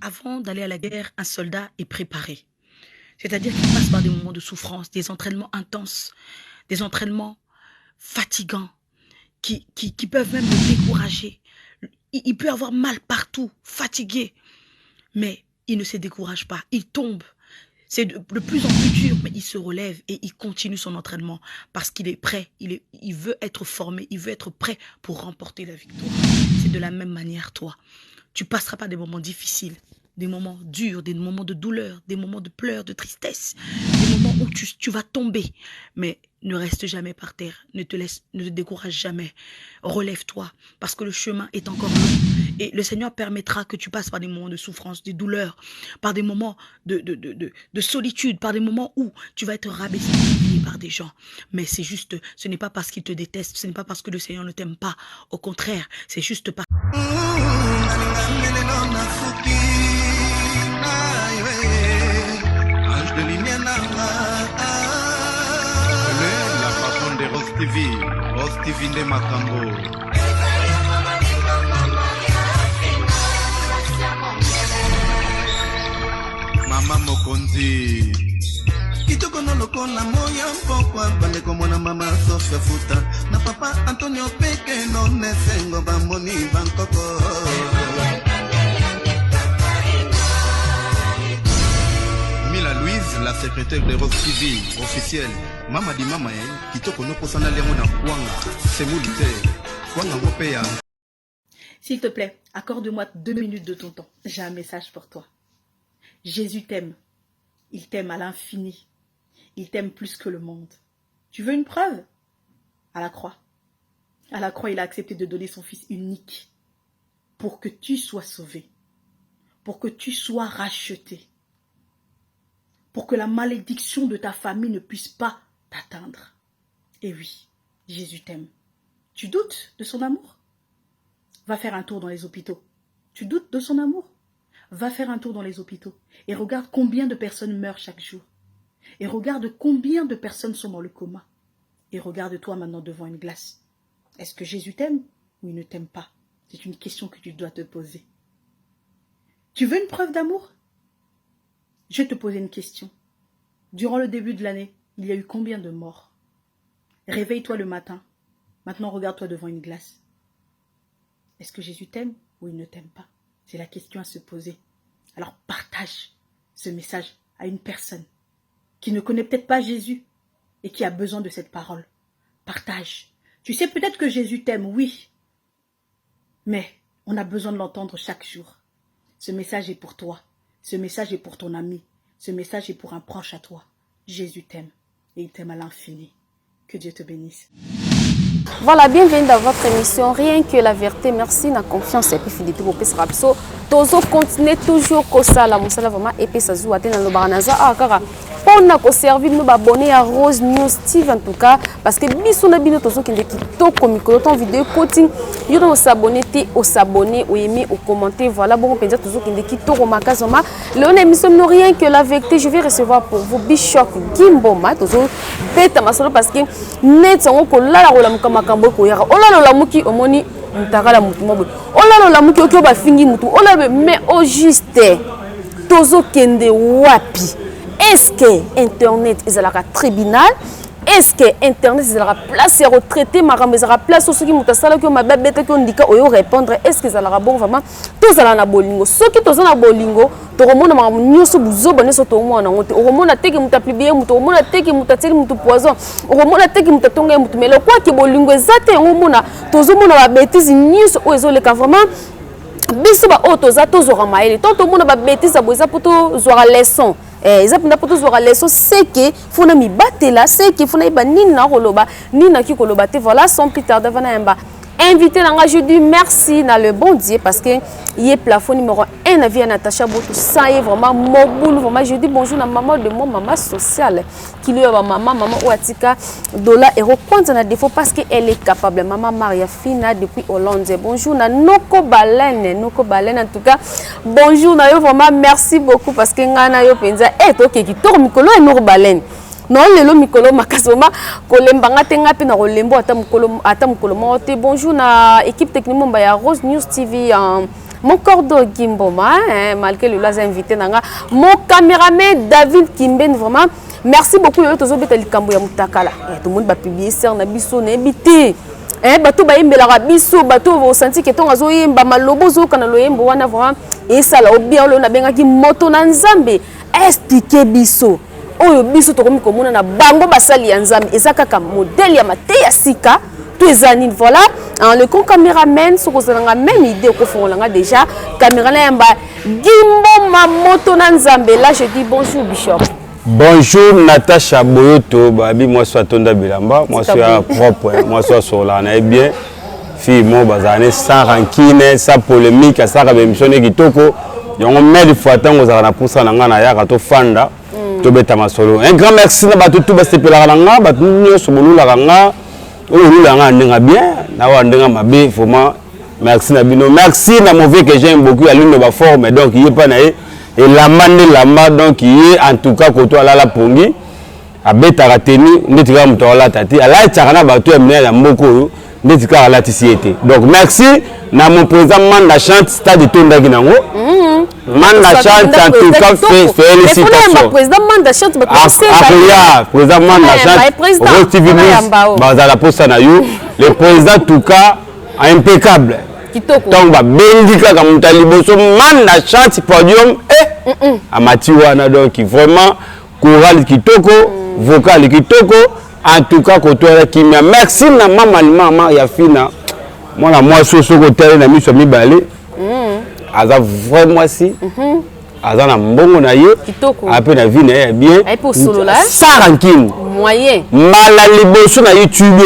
Avant d'aller à la guerre, un soldat est préparé. C'est-à-dire qu'il passe par des moments de souffrance, des entraînements intenses, des entraînements fatigants qui peuvent même le décourager. Il peut avoir mal partout, fatigué, mais il ne se décourage pas, il tombe. C'est de plus en plus dur, mais il se relève et il continue son entraînement parce qu'il est prêt, il veut être formé, il veut être prêt pour remporter la victoire. C'est de la même manière, toi. Tu passeras par des moments difficiles, des moments durs, des moments de douleur, des moments de pleurs, de tristesse, des moments où tu vas tomber. Mais ne reste jamais par terre, ne te décourage jamais. Relève-toi parce que le chemin est encore long. Et le Seigneur permettra que tu passes par des moments de souffrance, de douleur, par des moments de solitude, par des moments où tu vas être rabaissé par des gens. Mais c'est juste, ce n'est pas parce qu'ils te détestent, ce n'est pas parce que le Seigneur ne t'aime pas. Au contraire, c'est juste parce Rose TV de Makambo. Mama Mokonzi kitoko na lokola moya mpokwa bande komona mama Sofia Futa na papa Antonio Peke no nesengo bamoni bankoko Mila Louise, la secrétaire de Rose TV officielle. Mama di mama kitoko no posana lengo na kwanga semulite kwanga ngopea. S'il te plaît, accorde-moi 2 minutes de ton temps. J'ai un message pour toi. Jésus t'aime. Il t'aime à l'infini. Il t'aime plus que le monde. Tu veux une preuve? À la croix. À la croix, il a accepté de donner son Fils unique pour que tu sois sauvé, pour que tu sois racheté, pour que la malédiction de ta famille ne puisse pas t'atteindre. Et oui, Jésus t'aime. Tu doutes de son amour? Va faire un tour dans les hôpitaux. Tu doutes de son amour? Va faire un tour dans les hôpitaux et regarde combien de personnes meurent chaque jour. Et regarde combien de personnes sont dans le coma. Et regarde-toi maintenant devant une glace. Est-ce que Jésus t'aime ou il ne t'aime pas? C'est une question que tu dois te poser. Tu veux une preuve d'amour? Je vais te poser une question. Durant le début de l'année, il y a eu combien de morts? Réveille-toi le matin. Maintenant, regarde-toi devant une glace. Est-ce que Jésus t'aime ou il ne t'aime pas? C'est la question à se poser. Alors partage ce message à une personne qui ne connaît peut-être pas Jésus et qui a besoin de cette parole. Partage. Tu sais peut-être que Jésus t'aime, oui. Mais on a besoin de l'entendre chaque jour. Ce message est pour toi. Ce message est pour ton ami. Ce message est pour un proche à toi. Jésus t'aime et il t'aime à l'infini. Que Dieu te bénisse. Voilà, bienvenue dans votre émission Rien que la vérité. Merci, na confiance et puis fidélité pour Pes Rapso. Tozo continue toujours comme ça, la monsala vraiment épais ça joue à tenir le baranaza. Ah, car on a servir nous abonner à Rose News TV en tout cas parce que biso na bino tozo kende kitoko mikolo ton vidéo coaching yo do s'abonner te au s'abonner au aimer au commenter voilà bon peut dire tozo kende kitoko makazoma le on émission no Rien que la vérité. Je vais recevoir pour vous Bishop Gimboma tozo beta masolo parce que net on ko la la makambo ko yaka olalo la muki omoni mtakala mutu mobo olalo la muki okyo ba fingi mutu olalo mais au juste tozo kende wapi? Est-ce que internet est à tribunal? Est-ce que internet est à la place et retraité marambe à la place ceux qui muta sala que ma bête qu'on dit que répondre est-ce que ça la bon vraiment tous à la bolingo ceux qui tous na bolingo to remona ma nyoso buzo bane so to mona ngote o remona teke muta publier muto remona teke muta teke mutu poison o remona teke muta tonga mutu mais le quoi que bolingo ezate ngomona tozo mona ba bêtise nyoso o ezo le ka vraiment biso ba auto za to zo ramaele to mona ba bêtise aboza poto zo leçon. Ils ont pour tous leçon c'est que faut na mi batela c'est que faut na iba nina koloba nina ki koloba te voilà son plus tard devant na invité nanga je dis merci na le bon Dieu parce que il est plafond numéro 1 à vie Natacha Botou ça est vraiment mobile vraiment je dis bonjour na maman de mon maman sociale qui lui a maman Ouatika dollar euro compte na défaut parce que elle est capable maman Maria Fina depuis Hollande bonjour na Noko Baleine en tout cas bonjour na yo vraiment merci beaucoup parce que ngana yo penza to ke ki to mikolo e Noko Baleine non lelo mikolo makasoma kolembanga te ngapi na kolembo ata mukolo mo te bonjour na équipe technique ya Rose News TV mon cordo Gimboma, malgré le laser invité, mon caméraman David Kimben, vraiment, merci beaucoup. Tout le monde va publier ça, on a biso, on a habité. Bato ba yembela biso, bato va sentir que ton azo yemba malobo zo kana lo yembo wana vraiment et ça là bien lo na benga ki moto na nzambe expliquer biso. Oyo biso to komi komona na bango basali ya nzambe ezaka ka modèle ya mateya sika. Tuezani voilà le con caméraman so kozanga même idée ko fongolanga déjà caméra na yamba Gimbo Mamoto na nzambe. Là je dis bonjour Bishop. Bonjour Natacha Boyoto, babi moi soit Tonda Bilamba, moi soit propre, moi soit Solana et bien fille moi bazane sans rancune, sans polémique, sans émission kitoko. Yongo mede fois tant aux arana pour ça na ya ka to fanda to beta masolo. Un grand merci na batu tout baste pela nga, batu nyo sobolu la nga. Olu la nga ndenga bien, na wa ndenga mabe vraiment merci na bino. Merci na mauvais que j'aime beaucoup à l'une de ma forme donc il est pas na et la mande lamba donc il est en tout cas koto ala la pongi abeta rateni netika mtola tati ala tchakana bato ya mena ya mboko netika ala tisiete. Donc merci na mon président Manda Chante stade Tonda Ginango. Manda Chante en tout cas félicitations. Président Manda Chante ba président Manda Chante Rostivimus bazala posa na yo le président en tout cas impeccable. Donc ba bendika ka mutaliboso Manda Chante podium amatiwana donc vraiment choral kitoko vocal kitoko en tout cas kotola kimia. Merci na mama ya fina mwana moi soso kotel na miso mibale aza vraiment si aza na mbongo na ye après na vie na ye bien sans rancune moyen mala liboso na YouTube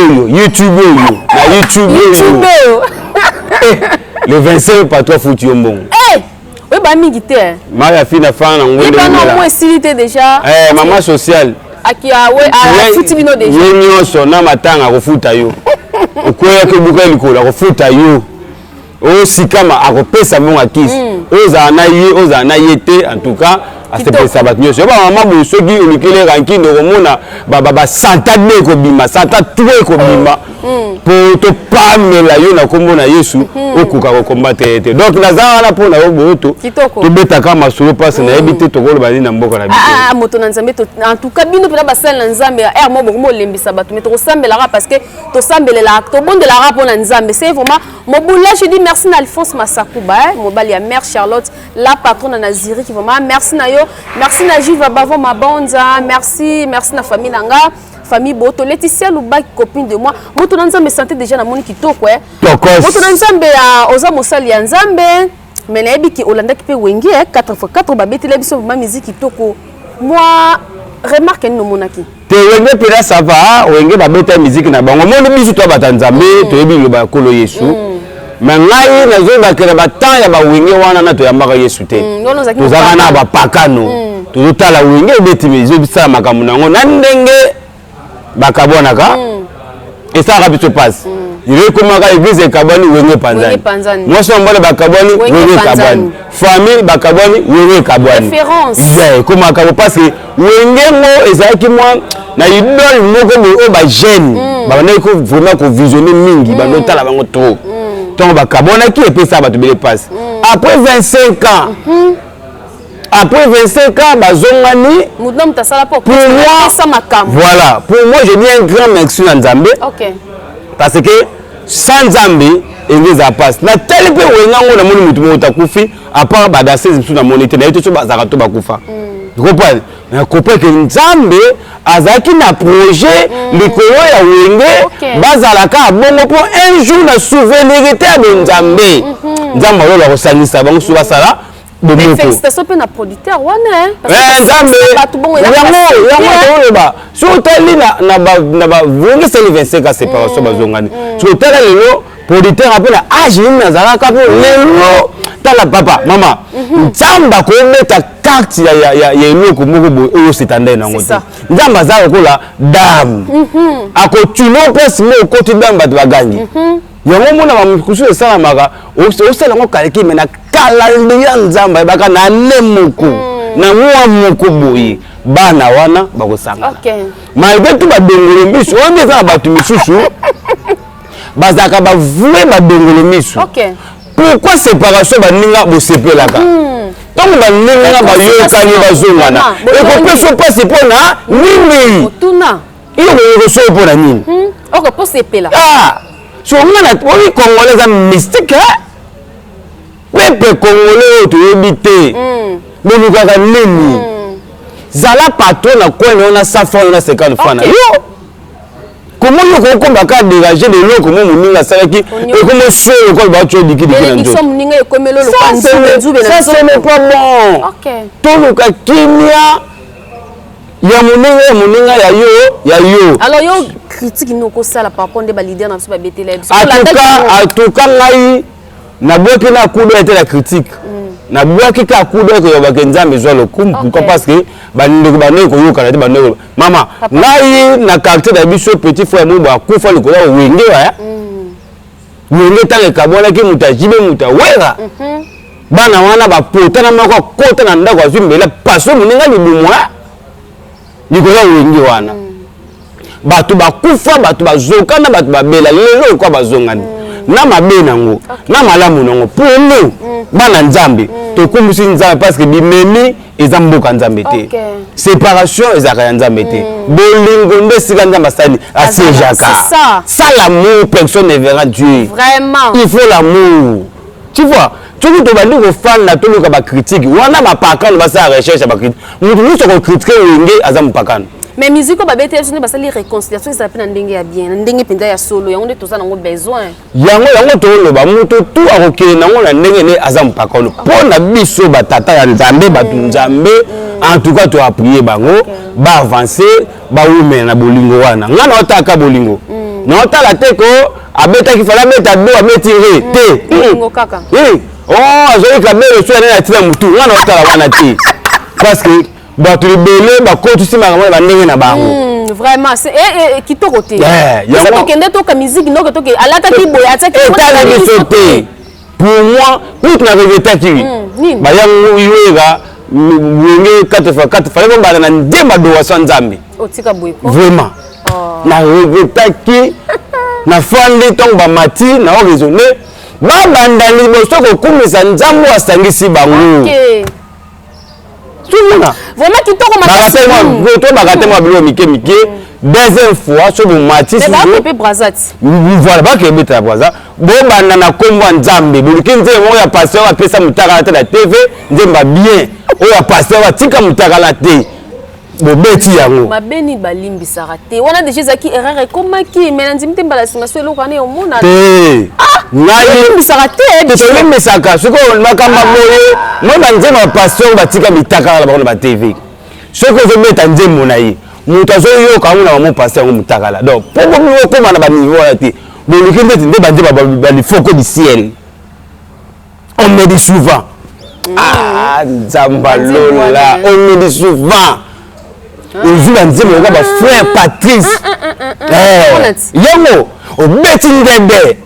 le 25 pas toi foutu mbongo oui bah mingité Maria fina fana ngwele na moi silité déjà maman sociale aki a foutu bino déjà yenyo sona matanga ko futa yo okoya ke buka likola ko futa yo o sikama akopesa monga kisi oza na yete en tout cas à ce que ça va mieux. Je vois maman bon ceux qui unikile ranking de romona baba santa de ko bima santa tuwe ko bima pour te pamela yo na kombo na Yesu okuka ko combattre. Donc nazana na pona yo boto to beta kama solo passe na ebité to kolo bani na mboka na bito. Moto na nzambe en tout cas bino pena basala na nzambe er mo bongo lembisa bato mais to sambela parce que to sambela to bondela rapport na nzambe c'est vraiment mon boula je dis merci na Alphonse Masakuba mobali ya mère Charlotte la patronne na Naziri qui vraiment merci na yo merci na Jiva Bavo Mabonza merci na famille nanga famille Boto Laetitia Lubaki copine de moi moto na nzambe santé déjà na moni kitoko moto na nzambe ya oza mosali ya nzambe mais na yebi ki Olanda ki pe wengi 4x4 babeti la biso ma musique kitoko moi remarque no monaki te wenge pena ça va wenge babeta musique na bango moni biso to bata nzambe to yebi lo ba kolo Yesu mais ngai nazo bakela batanya ya ba wenge wana na to yambaka Yesu te tozaka na ba pakano tozotala wenge beti mizo bisala makambo nango na ndenge bakabonaka et ça rapide se passe il est comme à l'église et kabani wenge panzani moi je mbole bakabani wenge kabani famille bakabani wenge kabani référence comme akabo parce que wenge mo ezaki moi na idole moko bo o ba jeune ba na ko vraiment ko visionner mingi ba no tala bango trop donc bakabona qui et ça ba te bele passe après 25 ans après 25 ans, pour moi, voilà, pour moi, je dis un grand merci à Nzambe. Parce que sans Nzambe, il y a pas. Na tel peu où on a mon mutumo takufi, à part badasser sur la monnaie, na yote choba zarato bakufa. Tu comprends? Mais comprends que Nzambe azaki na projet likolo ya wenge bazalaka bongo pour un jour na souveraineté de Nzambe. Nzambe lo la kosanisa bango suba sala. Félicitations pour le producteur, papa, maman, Nzamba ko meta carte ya eloko moko boy oyo setanda na ngoto. Nzamba za kola dame. Ako tuno pesi mo koti dame bat bagangi. Yango mona ba mkusu esala maka osala ngo kaleki mena kala ya Nzamba baka na lemuku na mwa moko boyi bana wana bakosanga. Malgré tout ba dongolo misu on eza ba tu misusu bazaka ba voué ba dongolo misu. pourquoi séparation baninga bosepelaka ntango baninga bayokani bazongana ekopesa mpasi mpona nini otuna iyo koyokosoyo mpona nini okoposepela so ngana oyi congolais eza mystique peuple congolais oyo toyebi te bolukaka nini zala patron na kwene ona 100 francs ona 50 francs na yo comment yo kokombaka dégager de loko mo muninga salaki ekomo solo ko ba tcho diki na nzo ça ce n'est pas bon. OK toluka kimia ya muninga ya yo alors yo critique noko sala par rapport de ba leader na biso ba betela en tout cas ngai na boki na kudo ete la critique na boki ka kudo ko yobaka nzambe zo lokumu pourquoi parce que bandeko baneko yoka na bandeko mama ngai na quartier da biso petit frère mo ba kufa likolo wenge wa wenge tanga kabona ki mutajibe mutawera bana wana ba pota na mako kota na ndako azumbela paso muninga libumwa likolo wenge wana batu bakufa batu bazokana batu babela lelo kwa bazongani na mabe nango na malamu nango pour nous bana nzambe tokumbusi nzambe parce que bimemi eza mboka nzambe te séparation ezaka ya nzambe te bolingo nde sika nzambe asali asiejaka ça l'amour personne ne verra Dieu vraiment il faut l'amour tu vois tout to bandi ko fan na to loka ba critique wana mapakano basa recherche ba critique mutu nyuso ko critiquer wenge aza mapakano mais musique ba bete so ne basali réconciliation ça peut na ndenge ya bien ndenge penda ya solo yango nde toza nango besoin yango to loba mutu tu akokele nango na ndenge ne aza mpakano pona biso batata ya nzambe batu nzambe en tout cas to appuyer bango ba avancer ba umena na bolingo wana ngana otaka bolingo na otala te ko abeta ki fala beta do abetire te bolingo kaka azoi ka belo so na tina mutu ngana otala wana te parce que batu libele bakotu simaka mwana bandenge na bango vraiment c'est kitoko te ça to kende to ka musique ndoko to ke alata ki boya ataki etala biso te pour moi tout na revetaki ba yango yoga wenge 4x4 fallait bon bana ndemba do wa nzambe otika boye vraiment na revetaki na fandi tong ba mati na raisonner ba banda liboso ko kumisa nzambo asangisi bango vraiment kitoko makasi to bakate mwa bilo mike deuxième fois so bomati si ba brazati voilà ba ke beta braza bo bana na kombo nzambe buluki nzembo ya pasteur apesa mutaka na TV nzemba bien oya pasteur atika mutaka la te bobeti yango mabeni balimbisaka te wana déjà zaki erreur ekomaki mais nzimi te mbala sima so eloko ane omona te ngai limbisaka te tolimbisaka soko makamba boye mo banzemba pasteur batika mitaka na bango na TV soko ozobeta nzembo na ye mutu azoyoka ngo na bamo pasteur ngo mutaka la donc po bomi okoma na baniveau ya te boluki ndeti nde banzemba balifoko du ciel on me dit souvent nzambalola on me dit souvent ozu banzembo yoka ba frère Patrice yango obeti ngebe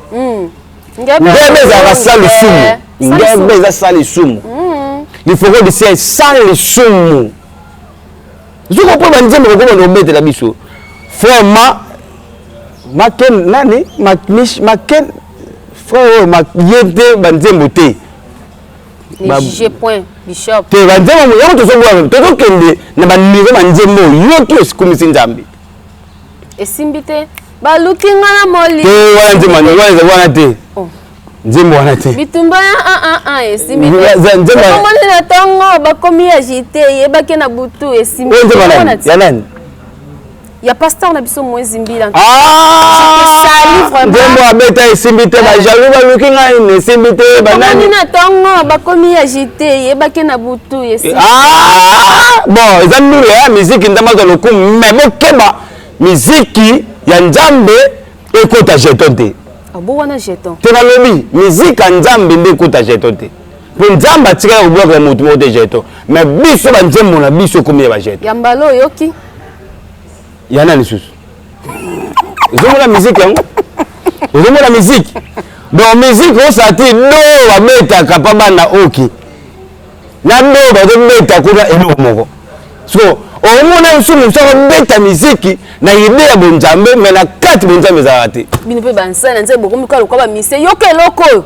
ngebe ezalaka sala lisumu ngebe eza sala lisumu lifoko du ciel sala lisumu zuko po banzembo kokoma na obetela biso frère maken nani maken frère yete banzembo te J point bishop te banzembo yango tozobwa tozokende na baniveau banzembo yoki esikumisi nzambe esimbi te baluki nga na moli te wana nzembo wana te nzembo wana te bitumba esimbi te omoni na ntongo bakomi agite yebaki na butu esimbi ya nani ya pasteur na biso mwezi mbila nzembo abeta esimbi te bajalu baluki ngai na esimbi te banani na ntongo bakomi agite yebaki na butu esimbi bon eza mbilo ya miziki ndambaza lokumu me bokeba miziki ya nzambe ekota jeton te abo wana jeton te nalobi miziki ya nzambe nde ekota jeton te po nzambe atikala kobwaka motu moko te jeton me biso banzembo na biso ekomi ya bajeton ya mbala oyoki ya nani susu ozomona miziki yango ozomona miziki donc miziki osati do babetaka mpa bana oki na do bazobeta kuna eloko moko so omona nsumu soko beta miziki na ide ya bonzambe me na kati bonzambe ezalaka te bino mpe bansala na nzambe bokomi kala lokwa bamise yoka eloko oyo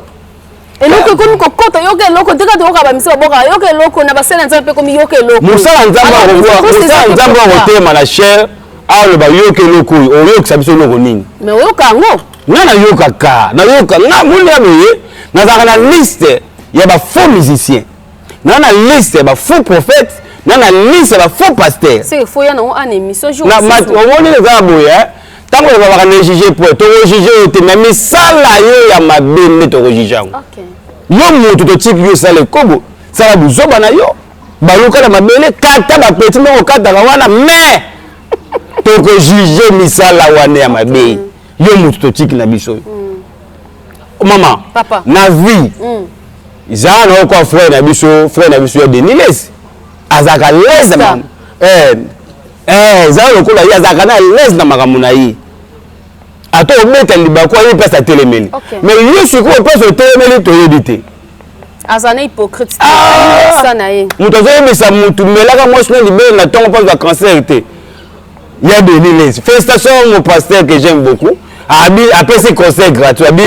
eloko ekomi kokota yoka eloko teka toyoka bamisa baboka yoka eloko na basala nzambe pe komi yoka eloko mosala nzambe akotema na chair aloba yoka eloko oyo oyokisa biso eloko nini mais oyoka yango nga nayokaka nga molia boye nazalaka na liste ya bafaux musicien na na liste ya bafaux prophète na na liste ya bafaux pasteur c'est faux ya nango ana émission jour omoni eza boye ntango ebabaka na juge po tokojuge oyo te me misala yo ya mabe nde tokojuge yango yo moto totiki yo esala ekobo sala buzoba na yo baluka na mabele kata bapeti nde okataka wana me tokojuge misala wana ya mabe yo moto totiki na biso oyo mama na vie zala na okwa frère na biso ya Deniles azalaka lese mama zala lokola ye azalaka na lese na makambo na ye ata obeta libako ye mpasi atelemeli mais yo sikoyo mpasi otelemeli toyebi te azana hypocrite sana ye moto azoyebisa motu melaka mwasi na libele na ntongo mpasi ba cancer te ya Deniles félicitation mon pasteur que j'aime beaucoup apesi conseil gratuit abi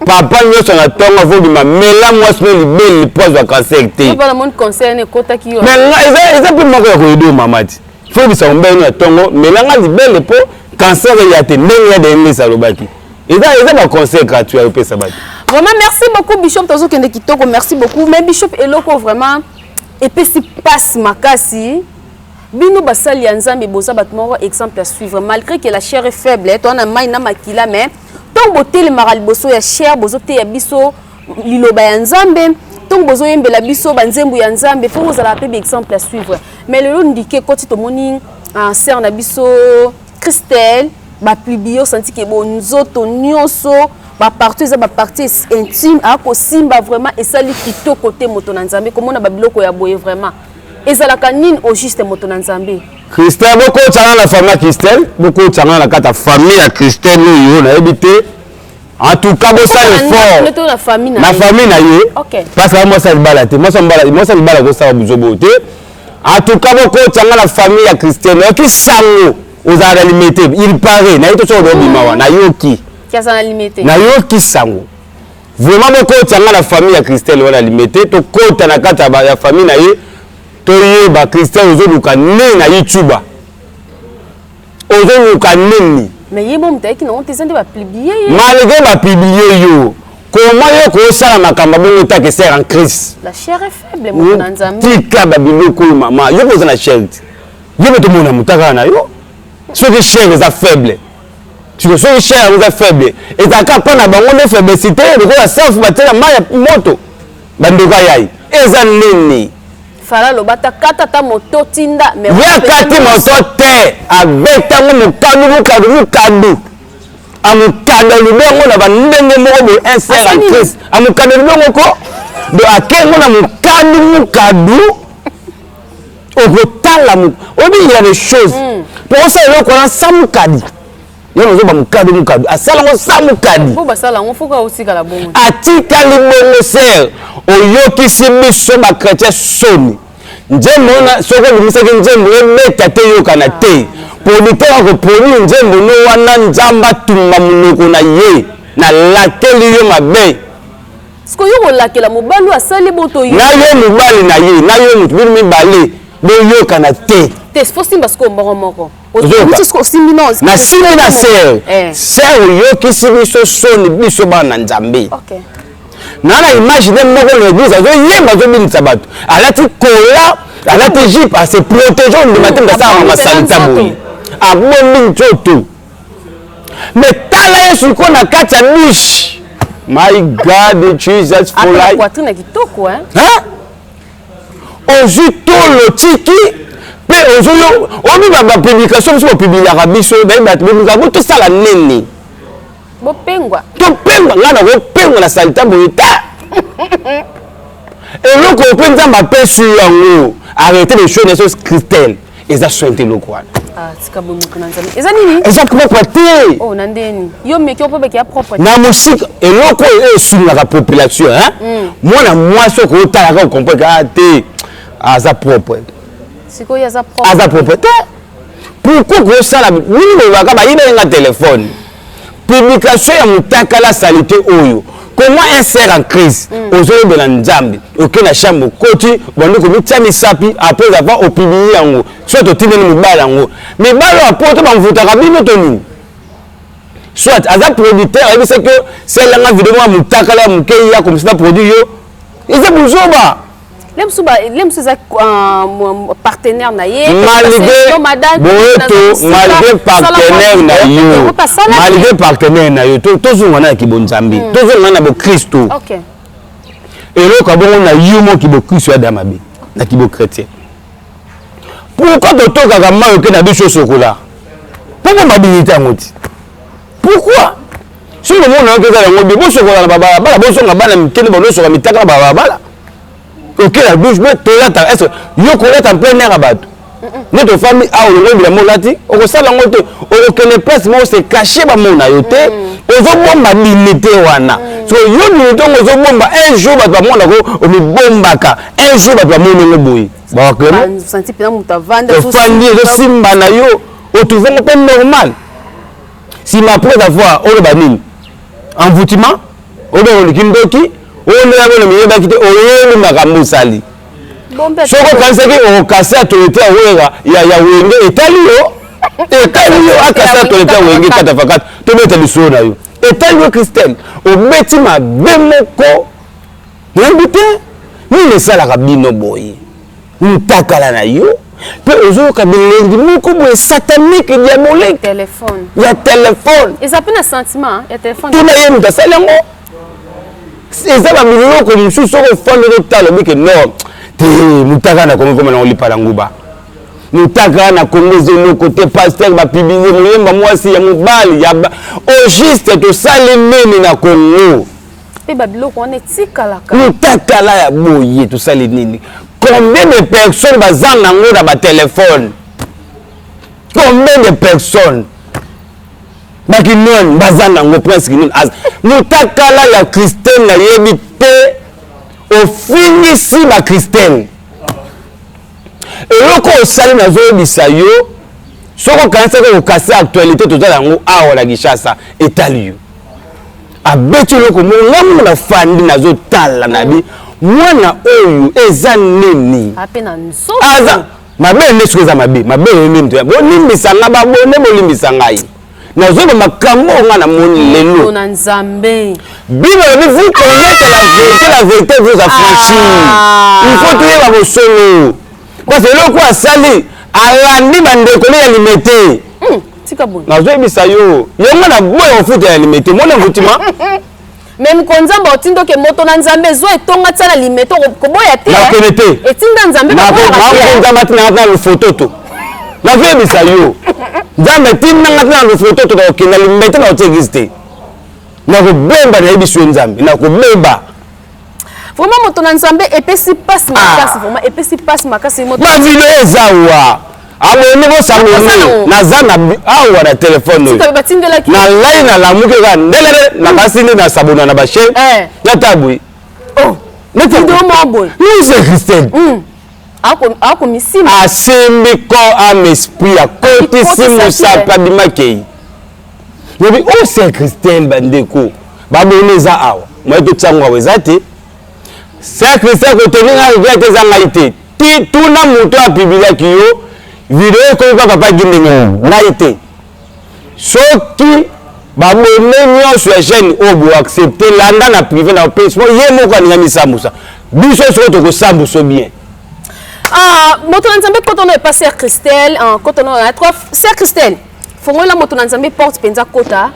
papa nyonso na ntongo avobima mela mwasi na libele mpasi ba cancer te eza mpe moko ya koyedo mama ti fo bisa mbeni na ntongo melanga libele mpo cancer ya te ndenge ya Deniles alobaki eza ba conseil gratuit ayopesa bato. Vraiment merci beaucoup Bishop Tozo Kende Kitoko, merci beaucoup mais Bishop eloko vraiment epesi passe makasi bino basali ya Nzambe boza bato moko exemple à suivre malgré que la chair est faible toi na mai na makila mais ton botel maral boso ya chair bozo te ya biso liloba ya Nzambe ton bozo yembela biso banzembu ya Nzambe pour vous ala pe exemple à suivre mais le ndike koti to moni en sœur na biso Christelle ba publier senti que bon nzoto nyonso ba partie za ba partie intime a ko simba vraiment et sali kito côté moto na Nzambe comme on a ba biloko ya boye vraiment ezalaka nini au juste moto na Nzambe Christelle boko tsana la famille Christelle boko tsana la kata famille ya Christelle yo na ebité en tout cas bo ça effort na famille na ye parce que moi ça libala te moi ça libala ko ça buzobo te en tout cas boko tsana la famille ya Christelle qui sango aux ara limité il paraît na ito so do bimawa na yoki na yoki sango vraiment boko tsana la famille ya Christelle wala limité to kota na kata ya famille na ye toye ba Christelle ozoluka ne na YouTube ozoluka nini mais yebo mutaki na onte sende ba publier malgré ba publier yo comment yo ko sala makamba bongo ta que c'est en Christ la chair est faible mon Nzambe tika ba biloko mama yo ko na chair yo beto mona mutaka na yo ce que chair est faible tu que ce chair est faible et ta ka pona bango de faiblesse ko la self batela maya moto bandoka yai eza nini fala lobata kata ta moto tinda mais ya kati moto te abeta mukadu amukada lubongo na bandenge moko bo un seul en Christ amukada lubongo ko do akengo na mukadu okotala mu obi il y a des choses pour ça le koran samukadi yo zo ba mukadu asala ngo samukadi po basala ngo fuka osika la bongo atika libongo ser oyokisi biso ba chrétien soni njembo na soko lumisaki njembo ebeta te yokana te producteur akoproduire njembo no wana nzamba tumba munoko na ye na lakeli yo mabe siko yo kolakela mobali asali boto yo na yo mobali na ye na yo mutu bino mibale boyokana te te fosimba siko mbongo moko na simbi na ser oyokisi biso soni biso bana Nzambe nana imagine moko l'église azoyemba azobinisa bato alati kola alati jipe ase protéger on demande basala masalita boye abombi nzoto mais tala yesu ko na kati ya niche my God Jesus for life poitrine kitoko ozwi tolo tiki pe ozoyo obi ba publication biso publiera biso bato bobika tosala nini bopengwa ngana kopengwa na salita boye ta eloko ope Nzambe apesi yango arrêter les choses des choses Christelle eza sointe eloko wana tika bomoko na Nzambe eza nini eza propre te na ndeni yo meki opo beki ya propre na musika eloko oyo esungaka population mwana mwasi oko otalaka okomprendre te aza propre sikoyo aza propre te pourquoi kosala nini lobaka bayibenga telefone publication ya mutakala salite oyo comment un sert en crise aujourd'hui de l'enjambe aucun na chambre côté bon ko mitami sapi après avoir opinion yango soit otine ni mibala yango mibala apoto ba mvuta kabino toni soit aza producteur et c'est que c'est la vidéo mutakala mukei ya comme ça produit yo et c'est buzoba Lemsuba partenaire na ye malgré partenaire na yo tozonga na kibonzambi tozonga na bo Kristo OK et le kabongo na yumo kibo Kristo ya damabe na kibo chrétien pourquoi totoka kama yo ke na biso sokola pourquoi mabilité ngoti pourquoi si le monde na keza yango bibo sokola na baba bala boso ngabana mitene bono sokola mitaka baba bala OK la bouche mais tolata est-ce yo kolata en plein air abato notre famille a le la molati o ko sala ngoto o kene place mo se cacher ba mona yo te ozo bomba limité wana so yo ni ndongo zo bomba un jour ba mona ko o mi bombaka un jour ba mona ngoboyi ba klemo senti pena mutavanda so fandi zo simba na yo o trouver un peu normal si ma après avoir o le banini envoûtement o le kindoki on est avec le milieu d'activité on est makambo sali soko kansaki o kasa autorité ya wenge etali yo akasa autorité wenge kata fakata to beta liso na yo etali yo Christelle o beti ma bemoko ngibite ni le sala kabino boy ntakala na yo pe ozo ka bilengi moko boy satanique diabolique téléphone ya téléphone et ça peut un sentiment ya téléphone tout na yemu tasalango eza ba biloko mosusu soko fondre talo bike non te mutaka na Kongo comme na olipa la nguba mutaka na Kongo zeno côté pasteur ba publier moyemba mwasi ya mobali ya au juste to sale nini na Kongo pe ba biloko on etikala ka mutaka la ya boye to sale nini combien de personnes bazana ngo na ba téléphone combien de personnes baki non bazana ngo presque non mutakala ya Christelle na yebi te au finisi ba Christelle eloko osali na zo bisa yo soko kanisa ko kase actualité tozala ngo awa la Gishasa etali yo abeti loko mongamu na fandi na zo tala na bi mwana oyo eza nini apena nso aza mabe nesko eza mabe nini mto bo limbisa nga ba bone bo limbisa ngai na zo makambo nga na moni lelo na nzambe Bible dit vous connaissez la vérité vous affranchir il faut tuer la bosolo parce que le quoi sali alandi bandeko ya limité tika bon na zo bisa yo yonga na boye ofuta ya limité mona mutima même konzamba otindo ke moto na nzambe zo etonga tsana limité ko boya te na konete etinda nzambe na ko nzamba tina na photo to na zo bisa yo nzambe tina na photo to ko kina limité na otegiste na ko bemba na ebiso nzambe na ko bemba vraiment moto na nzambe epesi passe makasi vraiment epesi passe makasi moto ma video ezawa abone ko samoni na zana awa na téléphone sika batindela ki na lai na lamuke ka ndelele na basini na sabona na bashe na tabui oh na tindo mo boy nous c'est Christelle ako misima asimbi ko am esprit a côté simu sapa bimakei yobi oh c'est Christelle bandeko baboneza awa moi to tsangwa wezate c'est Christelle ko toninga ngete zangaite ti tuna muto apibila kiyo video ko papa gindinga ngaite soki babone nyonso ya chaîne obo accepter landa na privé na page mo ye moko aninga misambusa biso soko to ko sambuso bien moto na nzambe koto no e passer Christelle en koto no na trois c'est Christelle fongo la moto na nzambe porte penza kota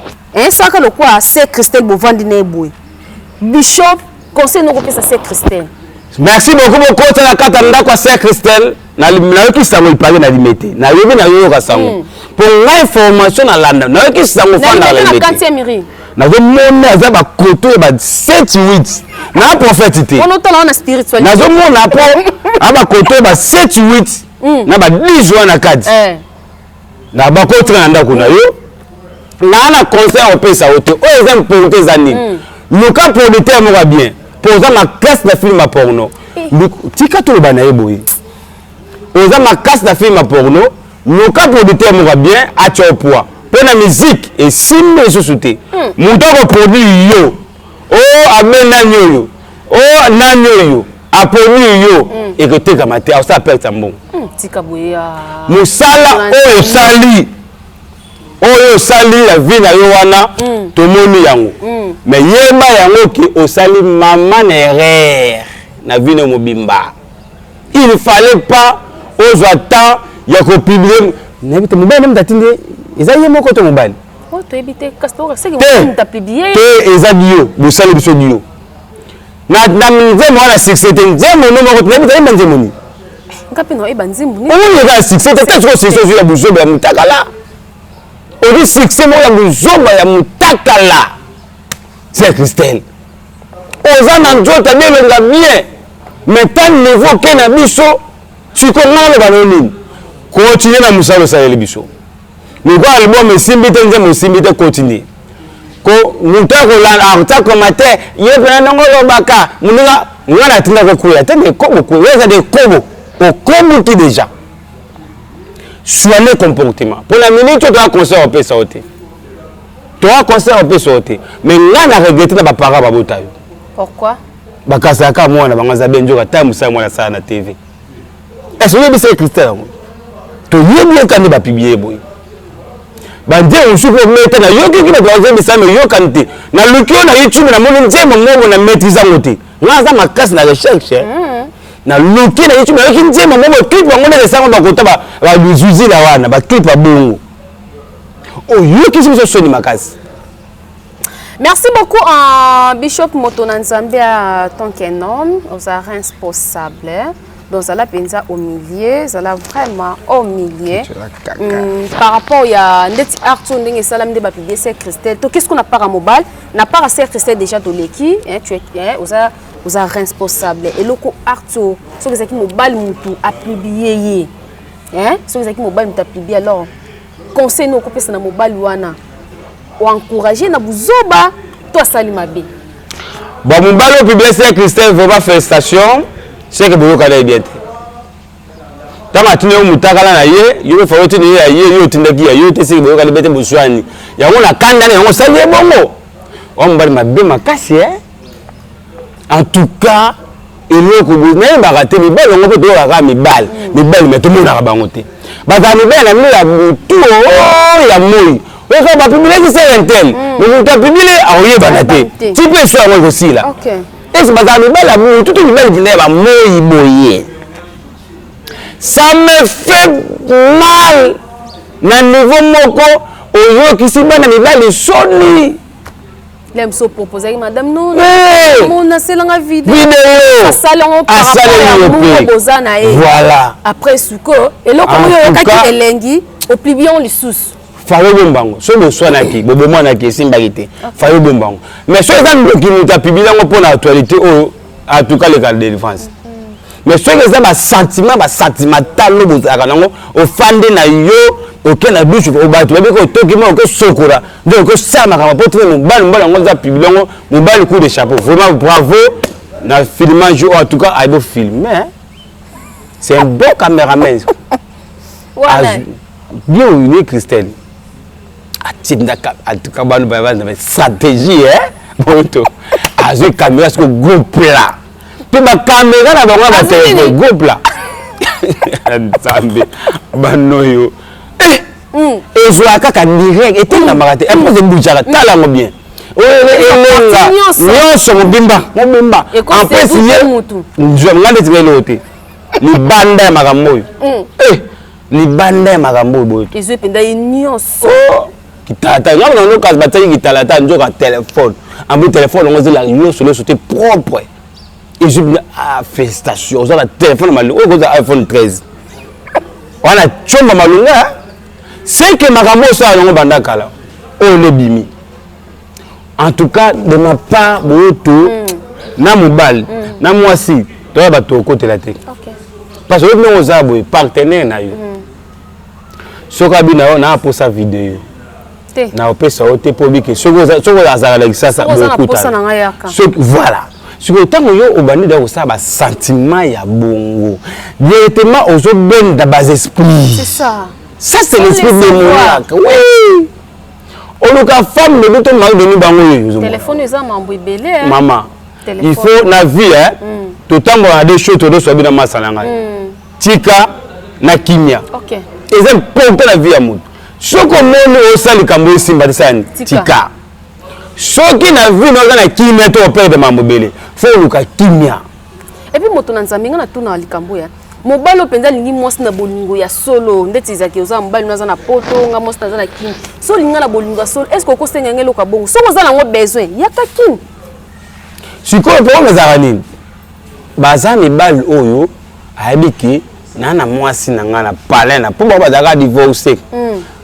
saka lo kwa c'est Christelle bovandi na eboy bishop conseil no ko pesa c'est Christelle merci beaucoup beaucoup na kata ndako c'est Christelle na yoki sango ipage na limete na yobi na yoka sango pour l'information na landa na yoki sango fanda la limete na zo mona za ba koto ba 7-8 na prophète te on entend na spiritualité na zo mona po aba koto ba 7-8 na ba 10 wana kadi na ba koto na ndako na yo na conseil opesa ote o exemple pour te zanini le cas producteur mo bien poza ma classe de film porno tika to ba na eboyi oza ma classe de film porno le cas producteur mo bien a tu au poids pour la musique et simbe sous-souté monto ko produit yo oh amen nanyo oh nanyo aponi yo et que te kamate ça perd tambo tika boya musala oyo sali la vie na yo wana tomoni yango mais yeba yango ki osali maman erreur na vie no mobimba il ne fallait pas aux temps ya ko publier n'habite mobile même datinde ezali moko to mobile oh to ebite castor c'est que tu publié te ezali busali biso dio na nzembo wana succès te nzembo no moko n'habite nzembo ni ngapi no eba nzembo ni on est succès te qu'est-ce que c'est sur la buzo ya mutakala on dit succès mo ya buzo ya mutakala c'est Christelle oza na nzota belenga bien mais tant niveau ke na biso tu connais le banoni continuer na musalo sa le biso ni kwa album simbi te nzembo simbi te continue ko mutako la artako mate yebana nango lobaka muninga ngana tinda ko kuya te ne kobo ko weza de kobo au kobo qui déjà soigner comportement pour la minute tu dois conseiller au peu sauter tu dois conseiller au peu sauter mais ngana regretter na ba parents ba botayo pourquoi bakasaka mwana bangaza benjoka tamu sa mwana sana na TV est-ce que c'est Christelle to yebi kandi ba publier boy bande on souko meta na yoki ki ba doze bisa me yokante na lukio na YouTube na moni nzembo ngobo na maîtriser ngote ngaza makasi na recherche na lukio na YouTube na yoki nzembo ngobo clip bango na sango ba kota ba bizuzi la wana ba clip ba bongo oh yoki siso soni makasi. Merci beaucoup Bishop Motonanzambe en tant qu'un homme, aux responsable. Donc ça la pensa au milieu, ça la vraiment au milieu. Par rapport à ndeti Arthur ndenge salam de ba publier c'est Christelle. Donc qu'est-ce qu'on a pas à mobile? N'a pas à faire Christelle déjà de l'équipe, hein, tu es aux responsable. Et loko Arthur, ce que c'est qui mobile mutu a publié hein? Ce que c'est qui mobile mutu a publié alors conseil no kopesa na mobile wana. Ou encourager na buzoba toi salimabe. Bon mobile au publier c'est Christelle vraiment félicitations. C'est que vous avez bien. Dans ma tenue, vous avez la ye, vous faut tenir la ye, vous tenez qui a eu, c'est que vous avez bien besoin. Il y a on a condamné, on s'est dit bon. On va ma bien ma casse. En tout cas, il faut que vous n'ayez pas raté mes balles, on peut toujours avoir mes balles, mais tout le monde a bangoté. Bah dans mes balles, on a tout, il y a mouille. On va publier qui c'est un tel, mais vous avez publié, on y est banaté. Tu peux faire moi aussi là. OK. Et c'est parce que tout le monde dit moyen. Ça me fait mal. Na niveau moko oyo kisiba na mibali soni. L'aime se proposer madame non. Hey. Mon aselanga vidéo. Asalongo bozana e. Voilà. Après suko et là comme yo kaki elengi au plibion les sous. Fayo bombango so bo swanaki bobo mwana ki simbagité fayo bombango mais so ezan bloki muta publier ngo pour actualité o en tout cas le cas de défense mais so ezan ba sentimental lo bozaka nango o fande na yo oke na bichu o batu be ko toki mo ko sokora donc ko sama ka po trouver mbala ngo za publier ngo mbala coup de chapeau vraiment bravo na filmage en tout cas a beau filmer c'est un bon caméraman Voilà. Bien uni Christelle. Stratégie hein bonto azo caméra ce groupe là to ba caméra na bango ba téléphone groupe là Nzambe banoyo et zo kaka direct et tena marate et pose bujara tala ngo bien oyelenga nyonso mobimba en plus nzo ngande timelote libanda ya makambo libanda ya makambo boyo ezo penda nyonso kitata nga na nokas bataki kitalata njoka téléphone ambi téléphone ngo zela nyonso le sauté propre et je ah félicitations za la téléphone malu o goza iPhone 13 wana chomba malunga c'est que makambo ça ngo banda kala o le bimi en tout cas de ma part boto na mobile na mwasi to ba to côté la tête parce que nous avons partenaire na yo soka bina na pour sa vidéo na opesa ote po biki soko azala la kisasa bokuta voilà ce que tant yo obani da ça ba sentiment ya bongo directement ozo benda bas esprit c'est ça c'est l'esprit démoniaque oui oluka femme de to mari de ni bango téléphone eza mambo ebele maman il faut na vie tout temps on a des choses to so bi na masala ngai tika na kimia OK eza important la vie ya mutu soko moni osali kambo simba tsani tika soki na vie no na kimia to perdre mambo bele faut luka kimia et puis moto na nzambe ngana tuna likambo ya mobalo penza lingi mwasi na bolingo ya solo ndeti zaki oza mobali naza na poto nga mwasi naza na kini so linga na bolingo ya solo est-ce que okosenga ngelo ka bongo soko za nango besoin ya ka kini sikoyo po ngazaka nini baza mibali oyo ayebiki na mwasi na nga na palais na po bazaka divorce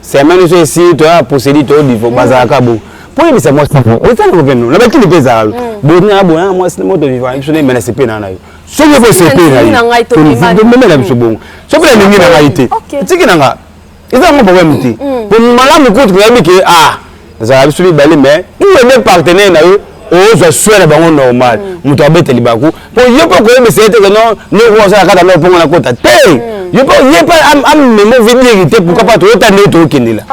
c'est même so ici to a procédure to divorce bazaka bongo po yebisa mwasi ozana ko peno na bakini peza bona bona mwasi na moto vivant so ne menacé pe na yo so que vous savez na ngai to mimela biso bongo so pe ningi na ngai te tiki na nga eza ngo problème te pour malamu ko tuyabi ke za biso bi bali mais il est partenaire na yo ozo swela bango normal muto abeteli baku po yo po ko yebisa ete que non ne ko sa kata no pongo na kota te yo po yepa am memo venir te pourquoi pas to tande to kindila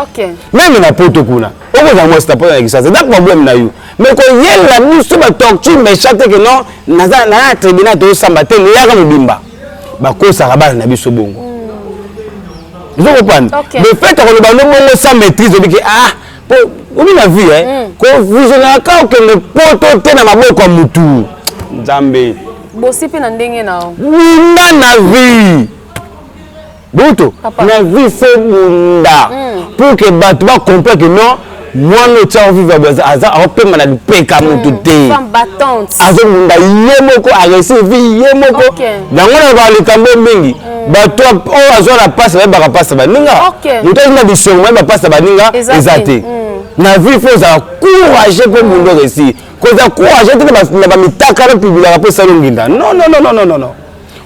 même na poto kuna oko za mo sta po na kisasa da problème na yo mais ko yela biso ba torture méchant que non na tribunal to samba te ya ka mobimba bakosa ka bana na biso bongo vous comprenez le fait que le ballon bongo sans maîtrise obiki po obi na vie ko vizona ka ke le poto te na maboko ya mutu nzambe bosi pe na ndenge na na vie buto na vie fait munda pour que bato ba comprendre que non moi no tsa vivre aza opema na peka mutu te femme battante azo munda yemoko agressive yemoko dango na ba likambo mingi bato o azo la passe ba ka passe ba ninga mutu na biso ba passe ba ninga ezate na vie faut ça courage pour mundo réussir ko za courage te na ba mitaka na publier pour ça nginda non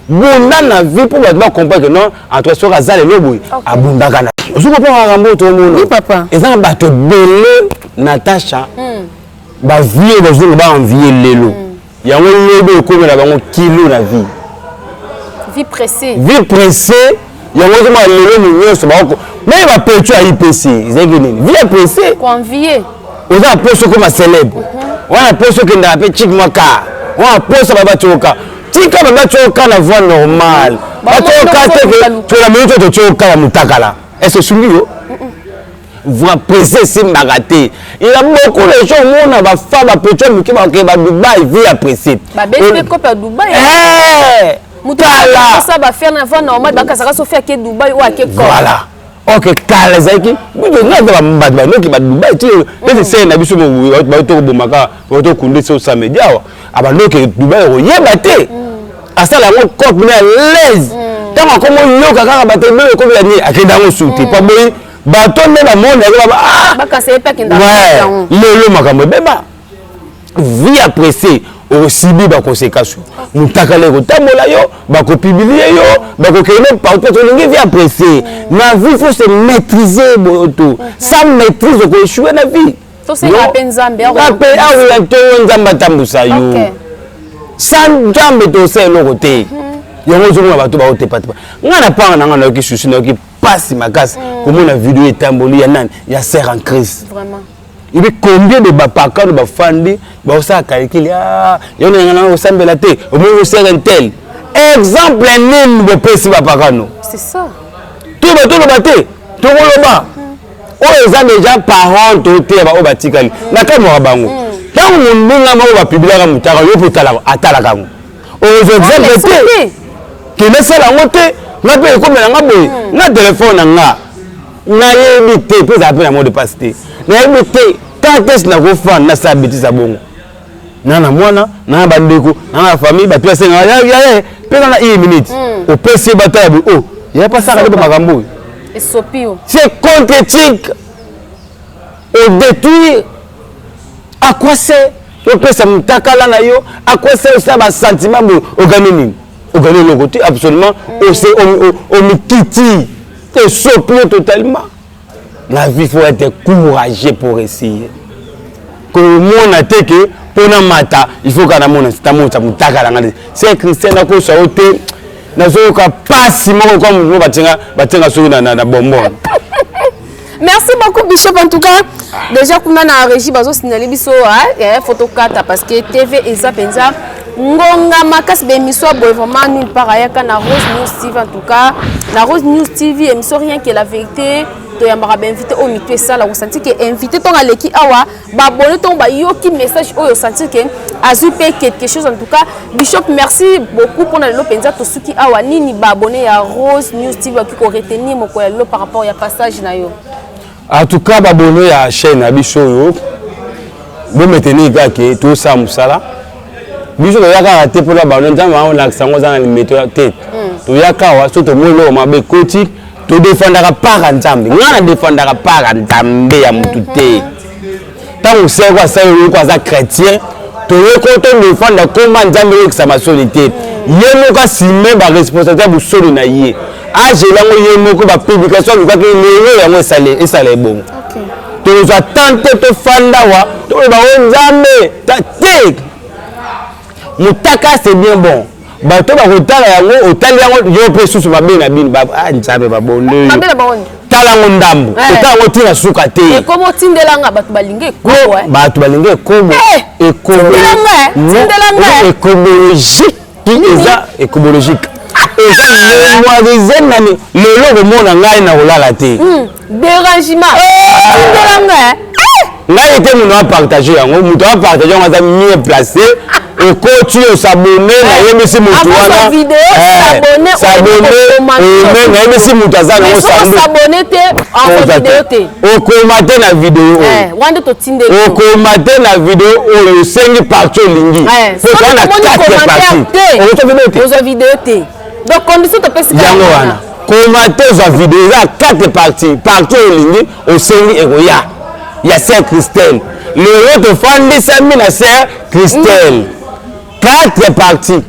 bunda na vie pour ba comprendre que non entre soi azale loboy abundaka na osuko po ngambo to mono oui papa eza bato belé Natacha ba vie ba zungu ba envier lelo yango lebe ko na bango kilo na vie pressée yango zo ma lelo ni nyoso ba ko mais ba petu a IPC ezeki nini vie pressée ko envier oza poso comme célèbre wana poso ke nda pe chic mwaka wana poso ba choka tika ba choka na voix normale ba choka te to la minute to choka mutakala est-ce sungi yo voix pressée c'est magaté il y a beaucoup de gens mona ba fa ba petu muke ba ke ba Dubaï vie appréciée ba belle ko pa Dubaï mutala ça va faire na voix normale ba kasaka so faire ke Dubaï ou ke ko voilà OK kala zaki buto na ba mbadba no ki ba Dubaï ti pese se na biso ba to bomaka ba to kunde so samedi awa aba no ke Dubaï o yeba te asala ngo cop na l'aise tama komo yoka kaka ba te be ko ya ni akenda ngo suti pa boy ba to na monde ba kase pe kinda le makambo beba vie appréciée aussi ba conséquences mutakale ko tamola yo ba ko publier yo ba ko kene partout to ngi vie appréciée na vie faut se maîtriser boto sans maîtrise ko échouer na vie to se la penzambe a oui to nzamba tambusa yo sans jambe to se lo côté yango zo ba to ba ote pat ngana pa na ngana ki susu na ki passe makasi comme na vidéo etamboli ya nani ya sœur en crise vraiment il y a combien de bapaka de bafandi ba ça calculer yo na ngana osambela te au moins sœur un tel exemple nini bo pesi bapaka no c'est ça tout ba to ba te to loba o eza déjà parent to te ba o batikali na ka mo bango tangu ndinga mo ba publier ka mutaka yo potala atala kango o exemple te ke na sala ngote na pe ko mela ngaboy na téléphone nga na yebi te pe za pe na mot de passe te na yebi te quand est-ce na ko fan na sa bêtise a bongo na mwana na bandeko na famille ba place nga ya pe na 1 minute au PC bataille oh ya pas ça ka makambo et sopio c'est contre-éthique au détruire à quoi c'est au pesa mutakala na yo à quoi c'est ça ba sentiment au gagner le côté absolument au mititi te sopio totalement la vie faut être courageux pour essayer que mon attaque pour na mata il faut que na mon stamo ta mutakala ngale c'est Christian na ko so te na zo ka passe mo comme no batenga so na bonbon Merci beaucoup Bishop en tout cas. Déjà qu'on a na régie bazo signaler biso photo 4 parce que TV eza penza ngonga makasi be émission boy vraiment nulle part ayaka na Rose News TV en tout cas. Na Rose News TV émission rien que la vérité. To yambara ba invité au mito ça la ressenti que invité ton aleki awa ba bonne ton ba yoki message oyo senti que azupe quelque chose en tout cas Bishop merci beaucoup pour le penza to suki awa nini ba abonné ya Rose News TV qui ko retenir moko ya lo par rapport ya passage na yo en tout cas ba abonné ya chaîne na biso yo bo meteni kake to sa musala biso ya ka te pour la ba nzamba on la sango za na meto tête to ya ka wa so to molo mabe koti to défendra pas nzambe ngana défendra pas nzambe ya mutu te tant on sait quoi ça yo quoi ça chrétien to yeko to défendre comment nzambe yo sa masonité yemo ka simé ba responsabilité bu solo na ye a jelango yemo ko ba publication ko ke lelo ya mo esale bon to zo tante to fanda wa to ba nzambe ta te mutaka c'est bien bon bato ba kotala yango otali yango yo pe susu ba bena bini ba nzabe ba bonne ba bena ba on tala ngondambu otala ngo tina suka te e komo tindelanga bato balinge ko bato balinge ko écologique eza écologique eza moisé nani lelo ko mona ngai na kolala te dérangement tindelanga ngai ete muno a partager yango muto a partager yango za mieux placé et continue à s'abonner na yemisi mutu wana s'abonner na yemisi mutu aza na s'abonner te en vidéo te okomate na vidéo wande to tindeli okomate na vidéo oyo sengi parti olingi po tana 4 parties ozo vidéo te donc condition to pesi yango wana komate za vidéo za 4 parties parti olingi osengi ekoya ya sœur Christelle le autre fandisa mina sœur Christelle 4 parties.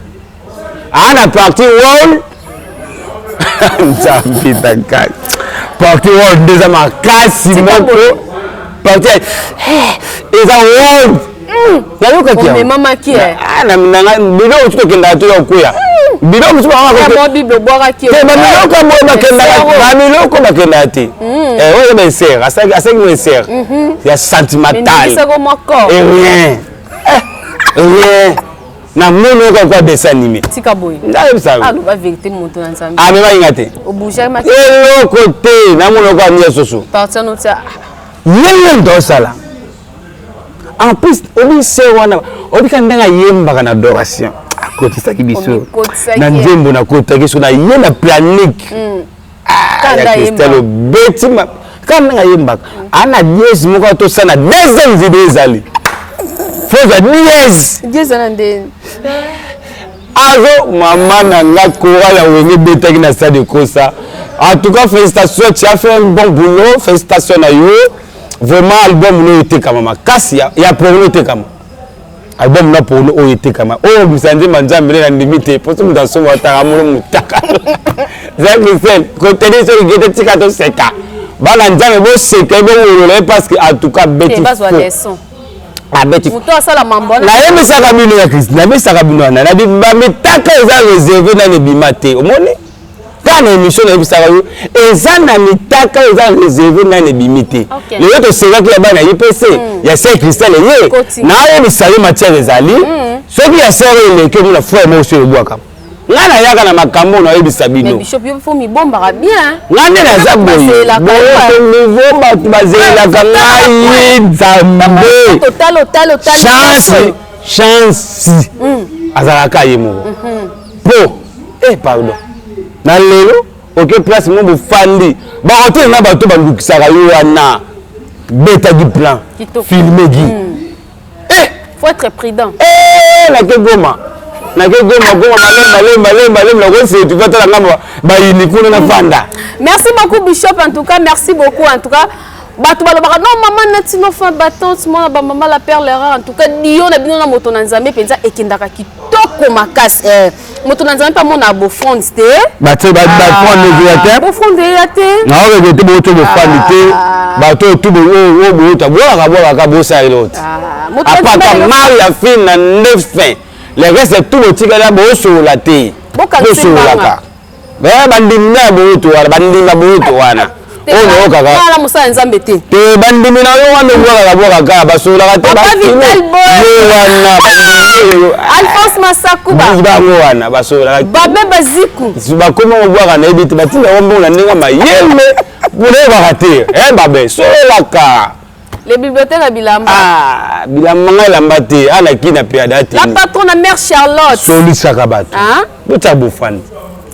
Ana partie wall. Nzambita kaka. Partie wall déjà ma kasi moko. Partie eza wall. Na yoka kia. Mais maman qui est. Ah na bino utuko kenda to yokuya. Bino mutu ba ko. Mo bible boira ki. Te ba miloko mo bakenda. Ba miloko bakenda te. Oyo ben sœur, asaki mo sœur. Ya sentimental. Et rien. Rien. Na mono ko kwa dessin animé tika boy ndaye sawe ah ba vérité moto na nzambe ah me ba ingate o bouger ma elo côté na mono ko anya soso partir no tia yeye ndo sala en plus obi se wana obi kan ndanga yemba kana adoration akoti saki biso na nzembo na kota kiso na yena planique ya Christelle betima kan ndanga yemba ana dies moko to sana deuxième vidéo ezali Foza dies nande azo maman nanga koala wenge betaki na stade Kosa en tout cas félicitations tu as fait un bon boulot félicitations na yo vraiment album no était kama makasi ya promo était kama album na pour no était kama oh bisanze manzambe na limite pour tout dans son wataka mo mutaka Zaki côté de ce qui était tika to seka bana nzambe bo seka bo wolo parce que en tout cas beti abeti muto asala mambona na yemisaka bino ya Christ na yemisaka bino na ba mitaka eza réservé na lebima te omoni kana émission na yemisaka yo eza na mitaka eza réservé na lebimi te le to seka ki bana IPC ya Saint Christelle ye na yebisa yo matière ezali soki ya sœur ele ke mona frère mo so ebwaka ngana yaka na makambo na yebisa bino bishop yo fo mi bomba bien ngane na za boye boye niveau batu bazelaka ngai nzambe chance azalaka ye moko po pardon na lelo oke place mo bofandi bakote na bato balukisaka yo wana betaki plan filmeki faut être prudent nake goma merci beaucoup Bishop en tout cas merci beaucoup en tout cas bato balobaka non maman natino fa battante mona ba maman la perle rare en tout cas dio na bino na moto na nzambe penza ekendaka kitoko makasi moto na nzambe pa mona bo front te bato ba front de te bo front de te na o be te bo to bo front te bato tu bo o bo ta bola ka bo sa elot apaka mal ya fin na 9 fin le reste tout le tigre là bo so la te bo so la ka ba bandimna bo to wana bandimna bo to wana te kala musala nzambe te te bandimi na yo wana bwaka kaka basolaka te Papa Vital Boy Alphonse Masakuba bango wana basolaka Babe Baziku bakoma bwaka na yebi te batinda wambo na ndenge mayembe bwaka te babe solaka les bibliothèques à Bilamba. Ah, Bilamba lamba te ana kina pe adati. La patronne mère Charlotte. Soli sakabat. Hein? Bota bofani.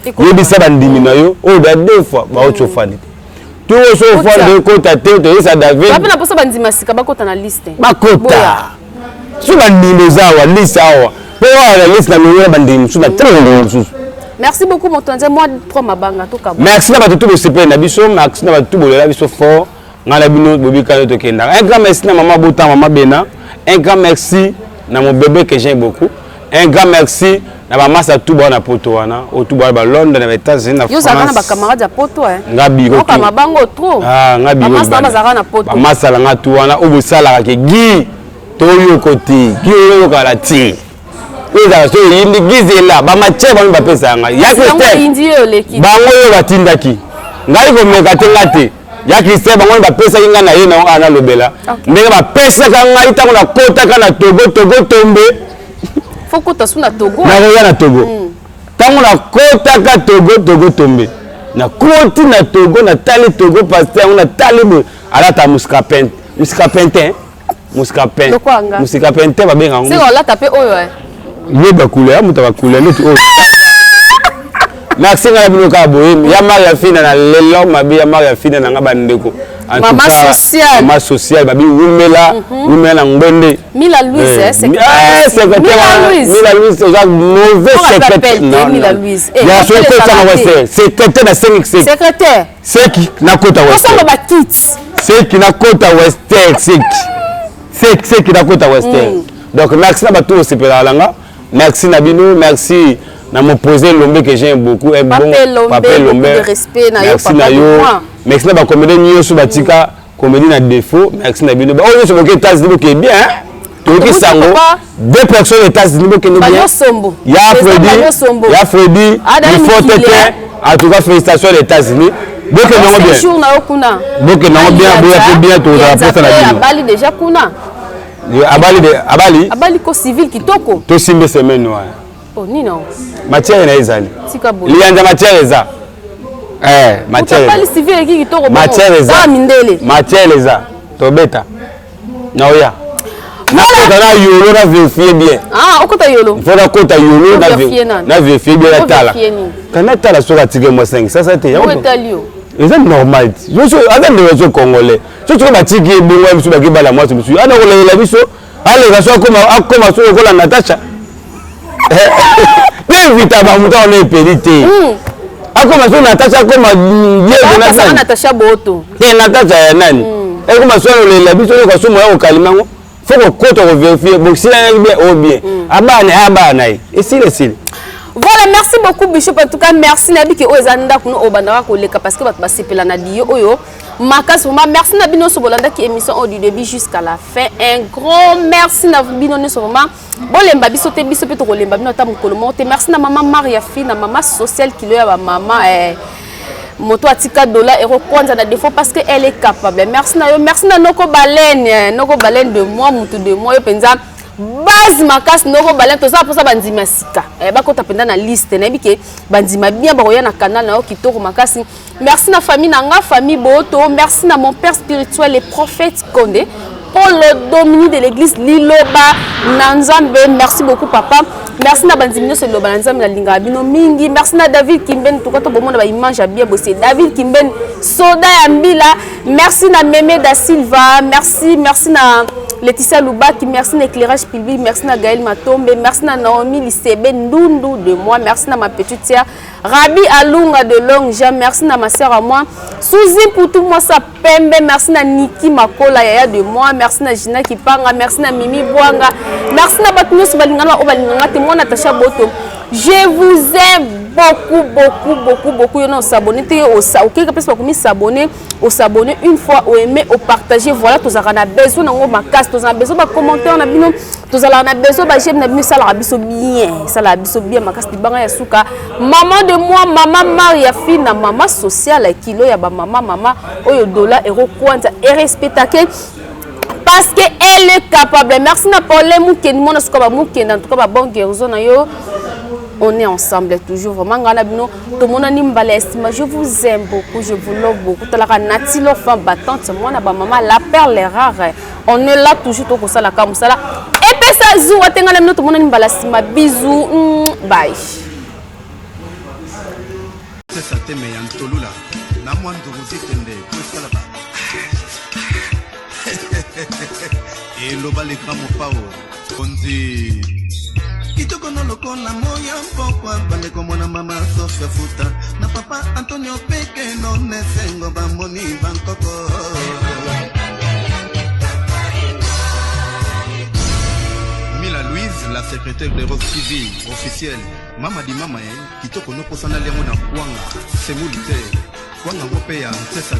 Yebi sa bandimi na yo, o da deux fois ba ocho fani. Tu o so fani ko ta te to sa David. Ba na posa bandima sika ba kota na liste. Ba kota. Su bandimi zawa liste awa. Po wa liste na yo bandimi su na tellement su. Merci beaucoup mon tonton, moi pro mabanga to ka. Merci na batutu bo sepe na biso, merci na batutu bo la biso fort. Un grand merci à maman Bouta, maman Bena. Un grand merci à mon bébé que j'aime beaucoup. Un grand merci à maman Satou Bona Potoana, au Touba Londres, dans les États-Unis, en France. Yo zana ba camarade ya poto Ngabi ko ka mabango trop. Ah, ngabi. Maman sama zana poto. Maman sala ngatuana o busala ke gi toyo koti, gi yo kala ti. Eza so yindi gizela ba mache ba pesa nga. Ya Christelle. Yindi yo leki. Bango yo batindaki. Ngai ko meka tengate. Ya Christelle bango ba pesa kinga na ye na ana lobela. Ndenge ba pesa kanga itango na kota kana Togo tombe. Faut que tu sois na Togo. Na Togo. Tango na kota ka Togo tombe. Na koti na Togo na tali Togo pasteur na tali ala ta muskapente. Muskapente ba benga ngo. C'est là tapé oyo Yeba couleur muta ba couleur neti oyo. Merci ngala bino ka boye ya Maria Fina na lelo mabi ya Maria Fina na ngaba ndeko. Maman sociale. Maman sociale babi umela na ngbende. Mila Louise secrétaire. Mila Louise c'est un mauvais secrétaire. Non, Mila Louise. Ya so ko tanga wese. Secrétaire na 5 secrétaire. C'est qui na kota wese. Ko ba kits. C'est qui na kota wese c'est qui na kota wese. Donc merci na bato sepela langa. Merci Nabino, merci na mon posé Lombe que j'aime beaucoup un bon papa Lombe de respect na yo merci na yo merci na ba comédie nyoso batika comédie na défaut merci Nabino ba oyo so que États-Unis qui est bien hein to ki sango deux personnes aux États-Unis qui est bien ya Freddy il faut te en tout cas félicitations aux États-Unis donc non bien jour na okuna donc non bien to la poste na Bali déjà kuna Abali ko civil kitoko to simbe semaine ouais. Oh nino matière na ezali tika bo lianda matière eza matière Abali civil ki kitoko matière eza mindele matière eza to beta na oya na kota na yolo na vérifier bien okota yolo faut na kota yolo na vérifier bien la tala kana tala soka tike mo 5 ça te yawo italio eza normal yo so azande yo congolais so tu ba tiki bongo biso ba kibala moi biso ana ko la biso ale ga so akoma so ko la Natacha vita ba muta on est pédité akoma so Natacha akoma yeye na Natacha boto Natacha ya nani akoma so la biso ko so moya ko kalimango faut ko koto ko vérifier bon si la bien abana et si le Voilà, merci beaucoup Bishop. En tout cas, merci Nabi que Ozanda kuno obanda ko leka parce que bat basepela na dio oyo. Makas vraiment merci Nabi no sobolanda qui émission du début jusqu'à la fin. Un grand merci Nabi no vraiment. Bolemba biso te biso pe to kolemba bino ta mukolo monte. Merci na maman Maria Fina, maman sociale qui le ya maman moto atika dollar euro kwanza na défaut parce que elle est capable. Merci na yo, merci na noko baleine de moi mutu de moi yo penza. Base makas noko balen to ça pour ça bandima sika ba ko tapenda na liste na bike bandima bien ba koya na canal na kitoko makasi. Merci na famille na nga famille boto, merci na mon père spirituel le prophète Condé pour le Dominique de l'église Liloba Nanzambe. Merci beaucoup papa. Merci na bandimino se Liloba Nanzambe na linga bino mingi. Merci na David Kimben to ko bomona ba image a bien bossé. David Kimben soda ya mbila. Merci na Mémé da Silva. Merci na Laetitia Loubaki, merci na éclairage public, merci na Gaël Matombe, merci na Naomi Lisebe Ndundu de moi, merci na ma petite sœur Rabi Alunga de Longja, merci na ma sœur à moi, Suzy pour tout moi sa pembe, merci na Niki Makola Yaya de moi, merci na Gina Kipanga, merci na Mimi Bwanga, merci na Batnyos Balingana Obalingana, te moi Natacha Boto. Je vous aime beaucoup. Vous s'abonner, vous s'abonner, vous s'abonner une fois, vous aimer, vous partager. Voilà, tous avez besoin de ma casse, tous avez besoin de commenter, on a besoin, tous avez besoin de j'aime, nous ça la biso bien, ça la biso bien, ma casse de banga yasuka. Maman de moi, maman Maria fina, maman sociale, kilo ya ba maman, oyo dollar euro kwanta, et respectake. Parce qu'elle est capable. Merci Napoléon Mouken, mon escoba Mouken, en tout cas, bon guérison. On est ensemble toujours. Vraiment, tout le monde a une belle estime. Je vous aime beaucoup, je vous love beaucoup. Tu as Nati, la femme battante, moi, maman, la perle est rare. On est là toujours pour ça, comme ça. Et puis ça, zou, tout le monde a une belle estime. Bisous, bye. C'est ça, t'es meilleur, Tolula. La moindre de vous étendez, qu'est-ce là-bas? Et le bas les grands pao, on dit. Kitoko no loko na moya mpokwa bande komona mama Sofia Futa na papa Antonio Peke no nesengo bamoni bankoko. Mila Louise, la secrétaire des rôles civils officielle, Mama di Mama Kitoko no posana lengo na kwanga, semulite, kwanga ngope ya ntesa